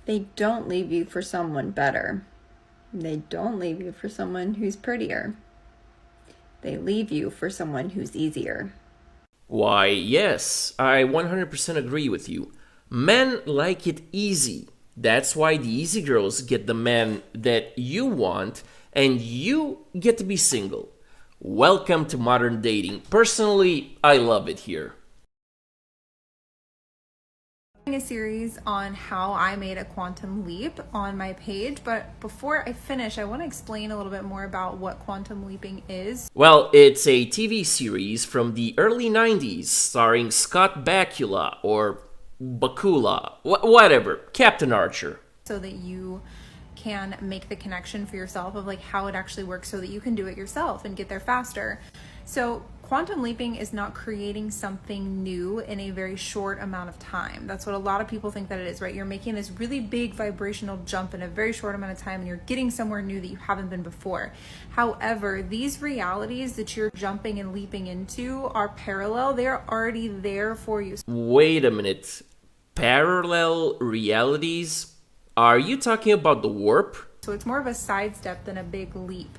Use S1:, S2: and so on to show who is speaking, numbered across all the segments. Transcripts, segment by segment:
S1: They don't leave you for someone better. They don't leave you for someone who's prettier. They leave you for someone who's easier.
S2: Why, yes, I 100% agree with you. Men like it easy. That's why the easy girls get the man that you want, and you get to be single. Welcome to modern dating. Personally, I love it here.
S1: A series on how I made a quantum leap on my page, but before I finish, I want to explain a little bit more about what quantum leaping is.
S2: Well, it's a TV series from the early 90s starring Scott Bakula, or Bakula, whatever, Captain Archer.
S1: So that you can make the connection for yourself of like how it actually works so that you can do it yourself and get there faster. So quantum leaping is not creating something new in a very short amount of time. That's what a lot of people think that it is, right? You're making this really big vibrational jump in a very short amount of time and you're getting somewhere new that you haven't been before. However, these realities that you're jumping and leaping into are parallel. They're already there for you.
S2: Wait a minute. Parallel realities? Are you talking about the warp?
S1: So it's more of a sidestep than a big leap.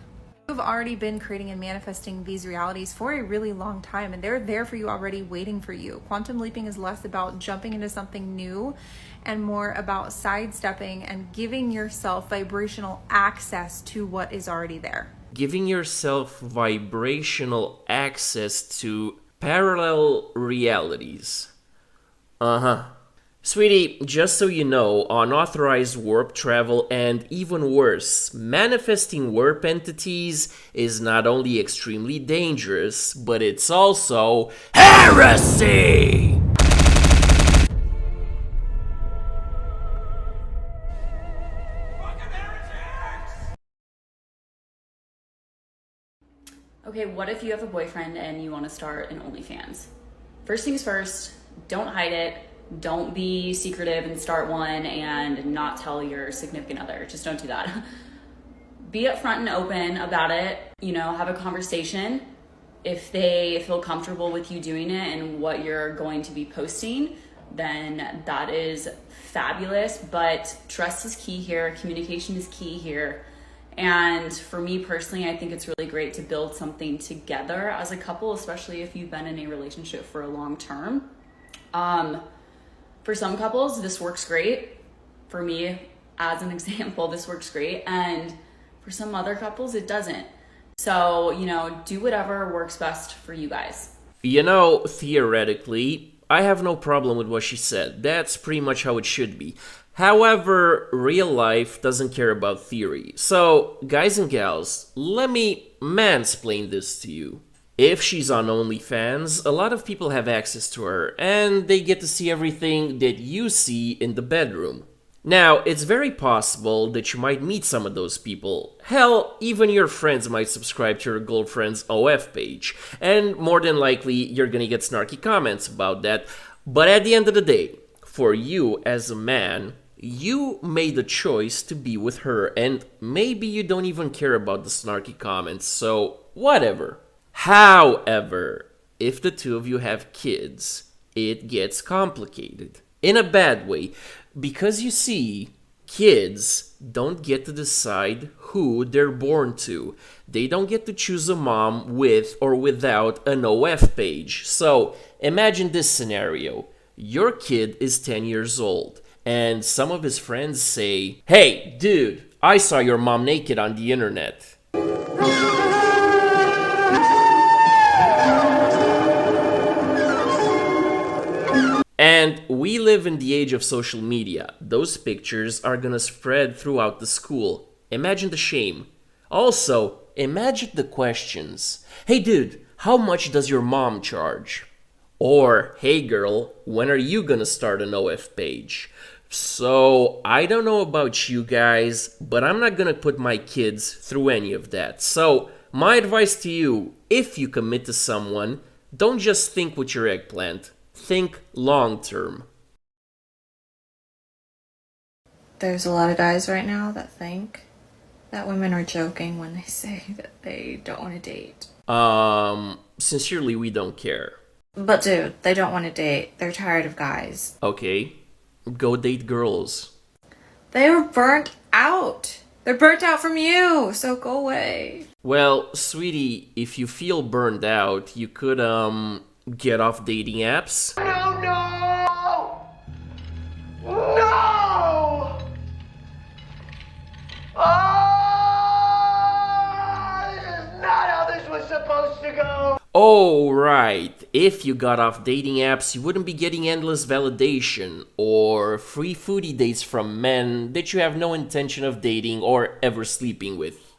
S1: You've already been creating and manifesting these realities for a really long time, and they're there for you already, waiting for you. Quantum leaping is less about jumping into something new and more about sidestepping and giving yourself vibrational access to what is already there.
S2: Giving yourself vibrational access to parallel realities. Uh-huh. Sweetie, just so you know, unauthorized warp travel and even worse, manifesting warp entities is not only extremely dangerous, but it's also heresy!
S3: Okay, what if you have a boyfriend and you want to start an OnlyFans? First things first, don't hide it. Don't be secretive and start one and not tell your significant other. Just don't do that. Be upfront and open about it. Have a conversation. If they feel comfortable with you doing it and what you're going to be posting, then that is fabulous. But trust is key here. Communication is key here. And for me personally, I think it's really great to build something together as a couple, especially if you've been in a relationship for a long term. For some couples, this works great. For me, as an example, this works great. And for some other couples, it doesn't. So, do whatever works best for you guys.
S2: Theoretically, I have no problem with what she said. That's pretty much how it should be. However, real life doesn't care about theory. So, guys and gals, let me mansplain this to you. If she's on OnlyFans, a lot of people have access to her, and they get to see everything that you see in the bedroom. Now, it's very possible that you might meet some of those people. Hell, even your friends might subscribe to your girlfriend's OF page, and more than likely, you're gonna get snarky comments about that. But at the end of the day, for you as a man, you made the choice to be with her, and maybe you don't even care about the snarky comments, so whatever. However, if the two of you have kids, it gets complicated. In a bad way. Because you see, kids don't get to decide who they're born to. They don't get to choose a mom with or without an OF page. So, imagine this scenario. Your kid is 10 years old, and some of his friends say, "Hey, dude, I saw your mom naked on the internet." And we live in the age of social media. Those pictures are gonna spread throughout the school. Imagine the shame. Also, imagine the questions. "Hey dude, how much does your mom charge?" Or, "Hey girl, when are you gonna start an OF page?" So, I don't know about you guys, but I'm not gonna put my kids through any of that. So, my advice to you, if you commit to someone, don't just think with your eggplant. Think long term.
S4: There's a lot of guys right now that think that women are joking when they say that they don't want to date.
S2: Sincerely, we don't care.
S4: But dude, they don't want to date. They're tired of guys.
S2: Okay, go date girls.
S4: They're burnt out. They're burnt out from you, so go away.
S2: Well, sweetie, if you feel burned out, you could, get off dating apps.
S5: No, no! No! Oh, this is not how this was supposed to go.
S2: Oh, right. If you got off dating apps, you wouldn't be getting endless validation or free foodie dates from men that you have no intention of dating or ever sleeping with.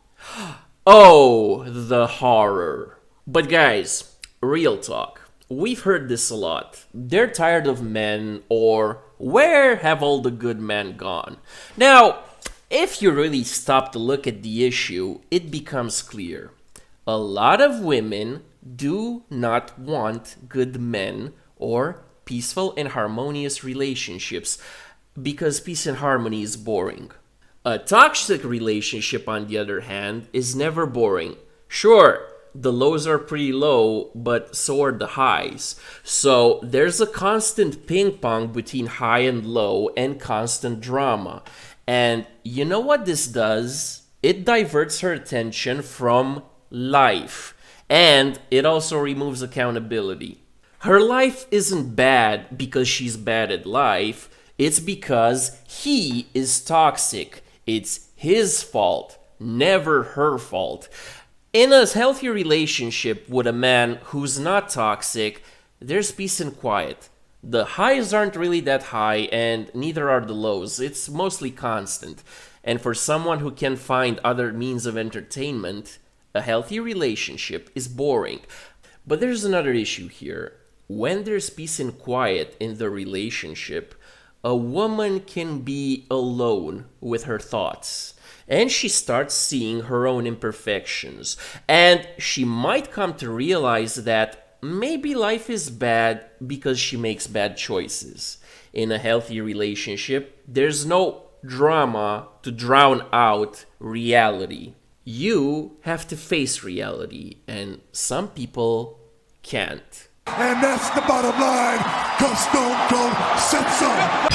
S2: Oh, the horror. But guys, real talk. We've heard this a lot. They're tired of men, or where have all the good men gone? Now, if you really stop to look at the issue, it becomes clear. A lot of women do not want good men or peaceful and harmonious relationships because peace and harmony is boring. A toxic relationship, on the other hand, is never boring. Sure, the lows are pretty low, but so are the highs. So there's a constant ping pong between high and low and constant drama. And you know what this does? It diverts her attention from life. And it also removes accountability. Her life isn't bad because she's bad at life. It's because he is toxic. It's his fault, never her fault. In a healthy relationship with a man who's not toxic, there's peace and quiet. The highs aren't really that high, and neither are the lows. It's mostly constant. And for someone who can find other means of entertainment, a healthy relationship is boring. But there's another issue here. When there's peace and quiet in the relationship, a woman can be alone with her thoughts. And she starts seeing her own imperfections. And she might come to realize that maybe life is bad because she makes bad choices. In a healthy relationship, there's no drama to drown out reality. You have to face reality, and some people can't.
S6: And that's the bottom line, 'cause Stone Cold said so.